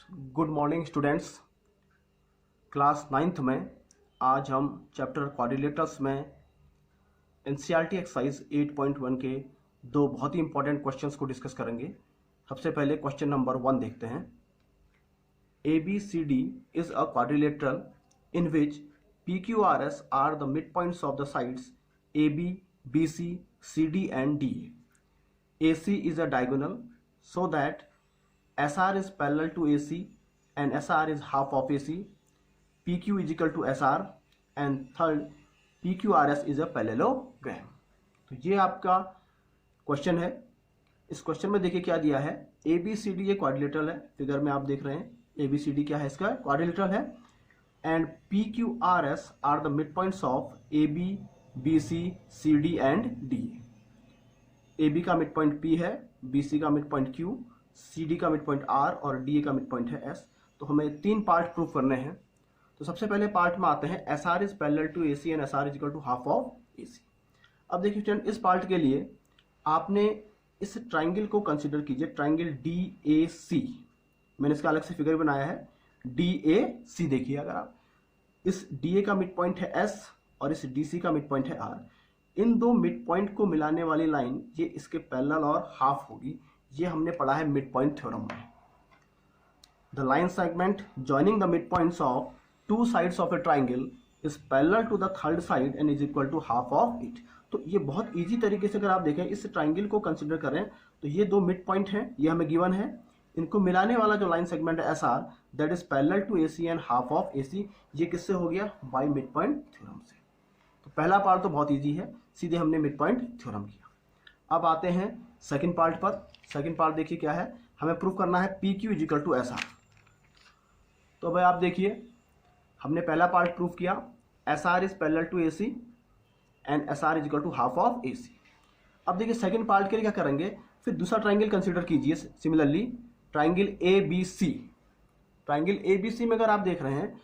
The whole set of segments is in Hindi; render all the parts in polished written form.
Good morning students. Class ninth में आज हम चैप्टर क्वाड्रिलेटरल्स में एनसीईआरटी एक्सरसाइज 8.1 के दो बहुत ही इंपॉर्टेंट क्वेश्चंस को डिस्कस करेंगे। सबसे पहले क्वेश्चन नंबर 1 देखते हैं। ABCD is a quadrilateral in which PQRS are the mid points of the sides AB, BC, CD and DA. AC is a diagonal so that SR is parallel to AC and SR is half of AC. PQ is equal to SR and third PQRS is a parallelogram. तो ये आपका क्वेश्चन है। इस क्वेश्चन में देखिए क्या दिया है। ABCD ये क्वाड्रिलेटरल है, फिगर में आप देख रहे हैं। ABCD क्या है, इसका क्वाड्रिलेटरल है and PQRS are the mid points of AB, BC, CD and DA. AB का मिड पॉइंट P है, BC का मिड पॉइंट Q, CD का मिड पॉइंट R और DA का मिड पॉइंट है S। तो हमें तीन पार्ट प्रूव करने हैं। तो सबसे पहले पार्ट में आते हैं। SR is parallel to AC and SR is equal to half of AC। अब देखिए स्टूडेंट, इस पार्ट के लिए आपने इस ट्राइंगल को कंसीडर कीजिए, ट्राइंगल DAC। मैंने इसका अलग से फिगर बनाया है DAC। देखिए अगर आप इस DA का मिड पॉइंट है S और इस DC का मिड पॉइंट है R, इन दो मिड पॉइंट को मिलाने वाली लाइन ये इसके पैरेलल और हाफ होगी। ये हमने पढ़ा है मिड पॉइंट थ्योरम में। The line segment joining the mid points of two sides of a triangle is parallel to the third side and is equal to half of it. तो ये बहुत इजी तरीके से अगर आप देखें, इस ट्राइंगल को कंसिडर करें तो ये दो मिड पॉइंट हैं, ये हमें गिवन है। इनको मिलाने वाला जो लाइन सेगमेंट है SR that is parallel to AC and half of AC। ये किससे हो गया? बाय मिड पॉइंट थ्योरम से। तो पहला पार्ट तो बहुत इजी है, सीधे हमने मिड पॉइंट थ्योरम किया। अब आते हैं सेकंड पार्ट पर। सेकंड पार्ट देखिए क्या है, हमें प्रूव करना है PQ is equal to SR। तो भाई आप देखिए, हमने पहला पार्ट प्रूव किया SR is parallel to AC and SR is equal to half of AC। अब देखिए सेकंड पार्ट के लिए क्या करेंगे, फिर दूसरा ट्राइंगल कंसीडर कीजिए। Similarly triangle ABC। Triangle ABC में अगर आप देख रहे हैं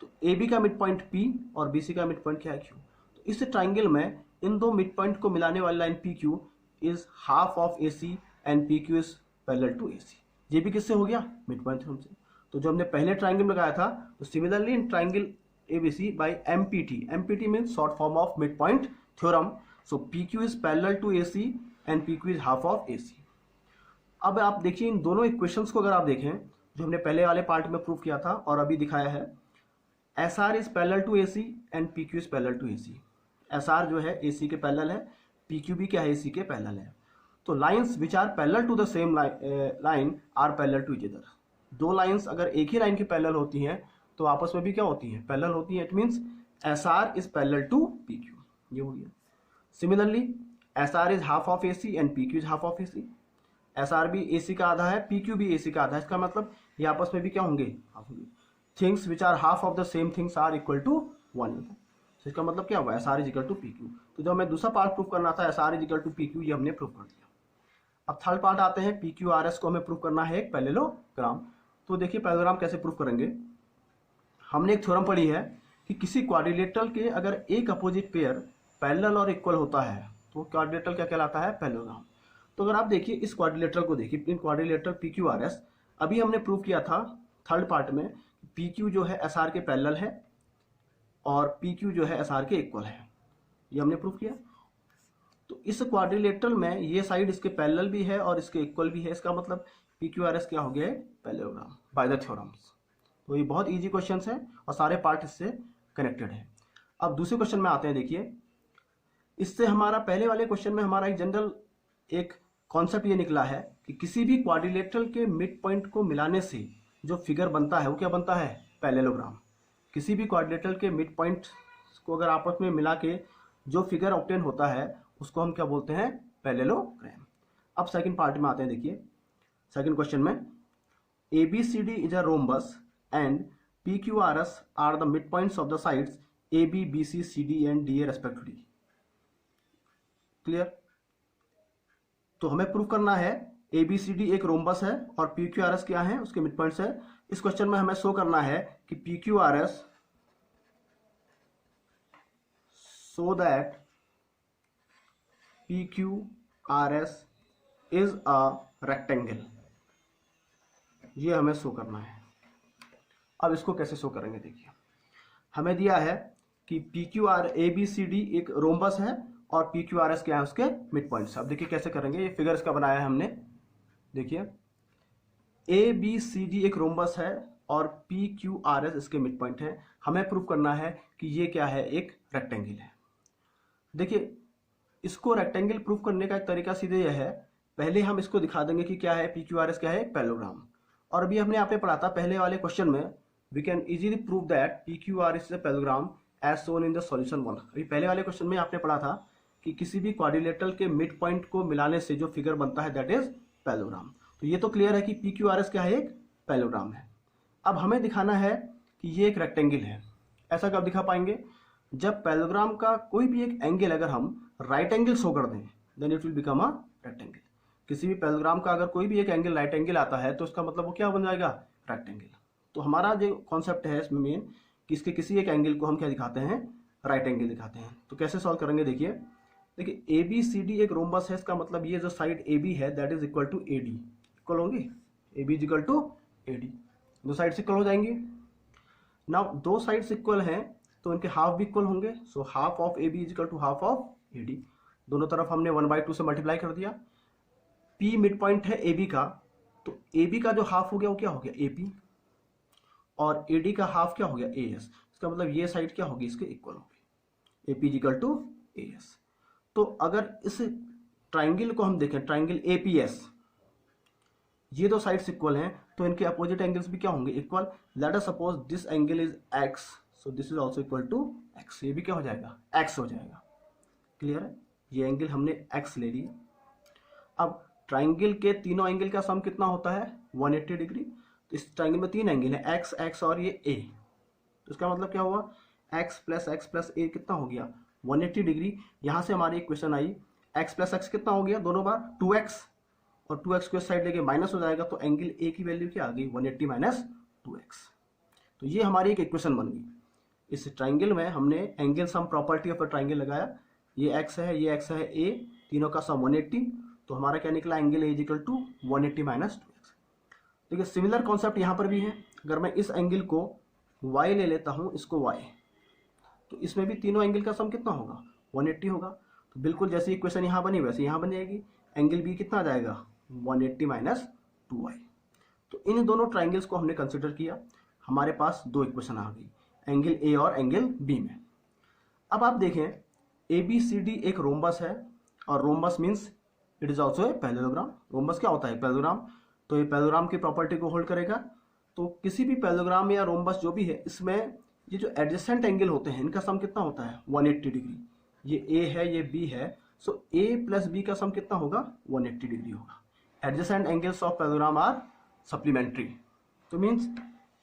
तो AB का मिड पॉइंट P और BC का मिड पॉइंट क्या है Q। तो इस ट्राइंगल में इन दो मिड पॉइंट को मिलाने वाली line PQ is half of AC and PQ is parallel to AC। ये भी किससे हो गया? मिड पॉइंट थ्योरम से। तो जो हमने पहले ट्राइंगल लगाया था, तो similarly in triangle ABC by MPT means short form of mid point theorem. So PQ is parallel to AC and PQ is half of AC। अब आप देखिए इन दोनों इक्वेशंस को अगर आप देखें, जो हमने पहले वाले पार्ट में प्रूव किया था और अभी दिखाया है, SR is parallel to AC and PQ is parallel to AC। SR जो है AC के पैरेलल है, PQ भी क्या है? AC के पैरेलल है। तो lines which are parallel to the same line are parallel to each other. दो लाइंस अगर एक ही लाइन की पैरेलल होती हैं तो आपस में भी क्या होती हैं? पैरेलल होती हैं। It means SR is parallel to PQ। ये हो गया। Similarly SR is half of AC and PQ is half of AC। SR भी AC का आधा है, PQ भी AC का आधा है। इसका मतलब ये आपस में भी क्या होंगे? हाफ होंगे। Things which are half of the same things are equal to 1। तो इसका मतलब क्या हुआ? SR is equal to PQ। तो जो हमें दूसरा पार्ट प्रूव करना था SR is equal to PQ, ये हमने प्रूव कर दिया। अब थर्ड पार्ट आते हैं, PQRS को हमें प्रूव करना है एक पैरेललोग्राम। तो देखिए पैरेललोग्राम कैसे प्रूव करेंगे। हमने एक थ्योरम पढ़ी है कि किसी क्वाड्रिलेटरल के अगर एक अपोजिट पेयर पैरेलल और इक्वल होता है तो क्वाड्रिलेटरल क्या कहलाता है? पैरेललोग्राम। तो अगर आप देखिए इस क्वाड्रिलेटरल को देखिए, इन क्वाड्रिलेटरल PQRS, अभी हमने प्रूव किया था थर्ड पार्ट में PQ जो है SR के पैरेलल है और PQ जो है SR के इक्वल है। ये हमने प्रूव किया। तो इस क्वाड्रिलेटरल में ये साइड इसके पैरेलल भी है और इसके इक्वल भी है। इसका मतलब PQRS क्या हो गया? Parallelogram by the theorems. तो ये बहुत इजी क्वेश्चन है और सारे पार्ट इससे कनेक्टेड है। अब दूसरे क्वेश्चन में आते हैं। देखिए इससे हमारा पहले वाले क्वेश्चन में हमारा एक जनरल एक कॉन्सेप्ट ये निकला है कि किसी भी क्वाड्रिलेटरल के मिड पॉइंट को मिलाने से जो फिगर बनता है वो क्या बनता है? पैरेललोग्राम। किसी भी क्वाड्रिलेटरल के मिड पॉइंट को अगर आपस में मिला के जो फिगर ऑब्टेन होता है उसको हम क्या बोलते हैं? पैरेललोग्राम। अब सेकंड पार्ट में आते हैं। देखिए सेकंड क्वेश्चन में ABCD is a rhombus and PQRS are the mid points of the sides AB, BC, CD and DA respectively. Clear? तो हमें प्रूव करना है ABCD एक रोम्बस है और PQRS क्या है? उसके मिड पॉइंट्स है। इस क्वेश्चन में हमें शो करना है कि PQRS so that PQRS is a rectangle। ये हमें शो करना है। अब इसको कैसे शो करेंगे, देखिए हमें दिया है कि P Q R A B C D एक रोम्बस है और पी क्यू आर एस क्या है, उसके मिड पॉइंट्स। अब देखिए कैसे करेंगे, ये फिगर इसका बनाया है हमने। देखिए ए बी सी डी एक रोम्बस है और पी क्यू आर एस इसके मिड पॉइंट है। हमें प्रूव करना है कि ये क्या है, एक रेक्टेंगल है। देखिए इसको रेक्टेंगल प्रूव करने का एक तरीका सीधे यह है, पहले हम इसको दिखा देंगे कि क्या है, पी क्यू आर एस क्या है, एक पैरेललोग्राम। और अभी हमने यहाँ पे पढ़ा था पहले वाले क्वेश्चन में, we can easily prove that P Q R S is a parallelogram as shown in the solution 1। अभी पहले वाले क्वेश्चन में आपने पढ़ा था कि किसी भी क्वाड्रिलेटरल के मिड पॉइंट को मिलाने से जो फिगर बनता है दैट इज पैरेललोग्राम। तो ये तो क्लियर है कि पी क्यू आर एस क्या है, एक पैरेललोग्राम है। अब हमें दिखाना है कि ये एक रेक्टेंगल है। ऐसा कब दिखा पाएंगे, जब पैरेललोग्राम का कोई भी एक एंगल अगर हम राइट एंगल शो कर दें, then it will become a rectangle. किसी भी पैरेललोग्राम का अगर कोई भी एक एंगल राइट एंगल आता है तो उसका मतलब वो क्या बन जाएगा, रेक्टेंगल। तो हमारा जो कॉन्सेप्ट है इसमें मेन कि इसके किसी एक एंगल को हम क्या दिखाते हैं, राइट एंगल दिखाते हैं। तो कैसे सॉल्व करेंगे, देखिए ए बी सी डी एक रोम्बस है, इसका मतलब ये जो साइड ए बी है that is equal to A D, equal होंगे, A B is equal to A D, दो साइड्स इक्वल हो जाएंगे। नाउ दो साइड्स इक्वल हैं तो इनके हाफ भी इक्वल होंगे। So half of A B is equal to half of A D, दोनों तरफ हमने 1/2 से मल्टीप्लाई कर दिया। पी मिड पॉइंट है ए बी का, तो ए बी का जो हाफ हो गया वो क्या हो गया, ए पी, और ए डी का हाफ क्या हो गया, ए एस। इसका मतलब ये साइड क्या होगी, इसके इक्वल होगी, A P is equal to A S. तो अगर इस ट्राइंगल को हम देखें, ट्राइंगल ए पी एस, ये दो साइड्स इक्वल हैं तो इनके अपोजिट एंगल्स भी क्या होंगे, equal. Let us suppose this angle is x, so this is also equal to x, ये भी क्या हो जाएगा, एक्स हो जाएगा। क्लियर है, ये एंगल हमने एक्स ले ली। अब ट्राइंगल के तीनों एंगल का सम कितना होता है, 180 डिग्री। तो इस ट्राइंगल में तीन एंगल है, एक्स, एक्स और ये ए। तो इसका मतलब क्या हुआ, एक्स प्लस ए कितना हो गया, 180 डिग्री। यहाँ से हमारी इक्वेशन आई, एक्स प्लस एक्स कितना हो गया, दोनों बार 2x, और 2x को इस साइड लेके माइनस हो जाएगा, तो एंगल ए की वैल्यू क्या आ गई, 180 माइनस 2x। तो ये हमारी एक इक्वेशन बन गई। इस ट्राइंगल में हमने angle sum property of a triangle लगाया, ये x है, ये x है, a, तीनों का सम 180, तो हमारा क्या निकला, angle a equal to 180 minus 2x। देखिए सिमिलर कॉन्सेप्ट यहाँ पर भी है। अगर मैं इस एंगल को y ले लेता हूँ, इसको y, तो इसमें भी तीनों एंगल का सम कितना होगा, 180 होगा। तो बिल्कुल जैसे इक्वेशन यहाँ बनी वैसे यहाँ बन जाएगी, एंगल b कितना आ जाएगा, 180 माइनस 2y। तो इन दोनों ट्राइंगल्स को हमने कंसिडर किया, हमारे पास दो इक्वेशन आ गई, एंगल ए और एंगल बी में। अब आप देखें ए बी सी डी एक रोम्बस है, और rhombus means it is also a parallelogram. Rhombus क्या होता है, पैरेललोग्राम। तो ये पैरेललोग्राम की प्रॉपर्टी को होल्ड करेगा। तो किसी भी पैरेललोग्राम या रोम्बस जो भी है, इसमें ये जो एडजेसेंट एंगल होते हैं इनका सम कितना होता है, 180 डिग्री। ये ए है, ये बी है, सो ए प्लस बी का सम कितना होगा, 180 डिग्री होगा। Adjacent angles of parallelogram are supplementary. तो means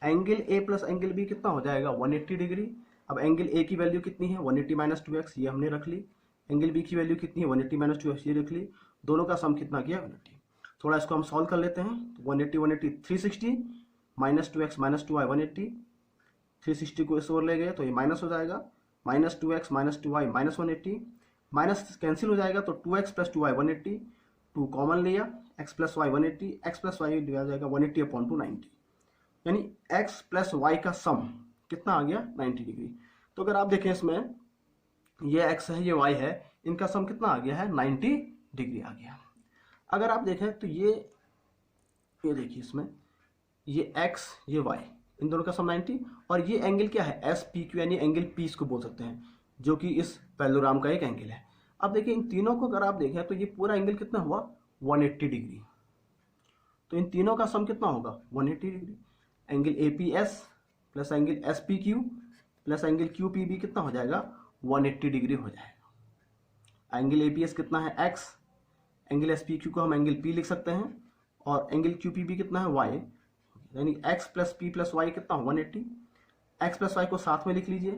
angle A plus angle B कितना हो जाएगा, 180 डिग्री। अब एंगल ए की वैल्यू कितनी है, 180 माइनस 2x, ये हमने रख ली। एंगल बी की वैल्यू कितनी है, 180 माइनस 2x, ये रख ली। दोनों का सम कितना किया, 180। थोड़ा इसको हम सॉल्व कर लेते हैं। 180 360 माइनस 2x माइनस 2y 180, 360 को इस ओर ले गए तो ये माइनस हो जाएगा, minus 2x minus 2y minus 180, minus cancel हो जाएगा तो 2x प्लस 2y 180, 2 कॉमन लिया, x plus y 180, x plus y दिया जाएगा 180 अपॉन 290, यानी x प्लस वाई का सम कितना आ गया, 90 डिग्री। तो अगर आप देखें इसमें ये x है, ये y है, इनका सम कितना आ गया है, 90 डिग्री आ गया। अगर आप देखें तो ये देखिए इसमें ये x ये y, इन दोनों का सम 90, और ये एंगल क्या है, एस पी क्यू, यानी एंगल पी इसको बोल सकते हैं, जो कि इस पैरेललोग्राम का एक एंगल है। अब देखिए इन तीनों को अगर आप देखें तो ये पूरा एंगल कितना हुआ, 180 डिग्री। तो इन तीनों का सम कितना होगा, 180 degree. Angle A P S plus angle S P Q plus angle Q P B कितना हो जाएगा, 180 डिग्री हो जाएगा। एंगल ए पी एस कितना है, x, angle S P Q को हम एंगल पी लिख सकते हैं, और एंगल क्यू पी बी कितना है, वाई, यानी x plus P plus y कितना, 180। एक्स प्लस वाई को साथ में लिख लीजिए,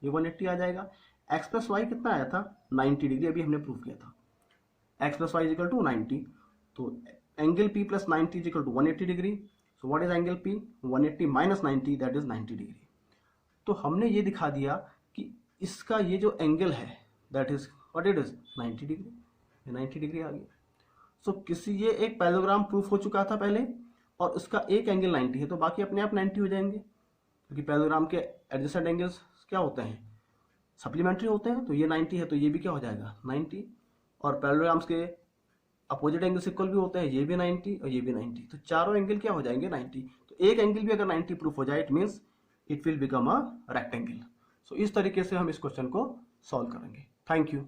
ये 180 आ जाएगा। एक्स प्लस वाई कितना आया था, 90 डिग्री, अभी हमने प्रूव किया था। X plus y equal to 90, तो angle P plus 90 equal to 180 degree. So what is angle P, 180 minus 90 that is 90 degree. तो हमने ये दिखा दिया कि इसका ये जो एंगल है that is what it is, 90 degree, 90 degree आ गया। सो किसी ये एक पैरेललोग्राम प्रूफ हो चुका था पहले, और उसका एक एंगल 90 है तो बाकी अपने आप 90 हो जाएंगे, क्योंकि पैरेललोग्राम के एडजेसेंट एंगल्स क्या होते हैं, सप्लीमेंट्री होते हैं। तो ये 90 है तो ये भी क्या हो जाएगा 90, और पैरेललोग्राम्स के अपोजिट एंगल्स इक्वल भी होते हैं, ये भी 90 और ये भी 90, तो चारों एंगल क्या हो जाएंगे 90। तो एक एंगल भी अगर 90 प्रूफ हो जाए it means it will become a rectangle. So इस तरीके से हम इस क्वेश्चन को सॉल्व करेंगे। Thank you.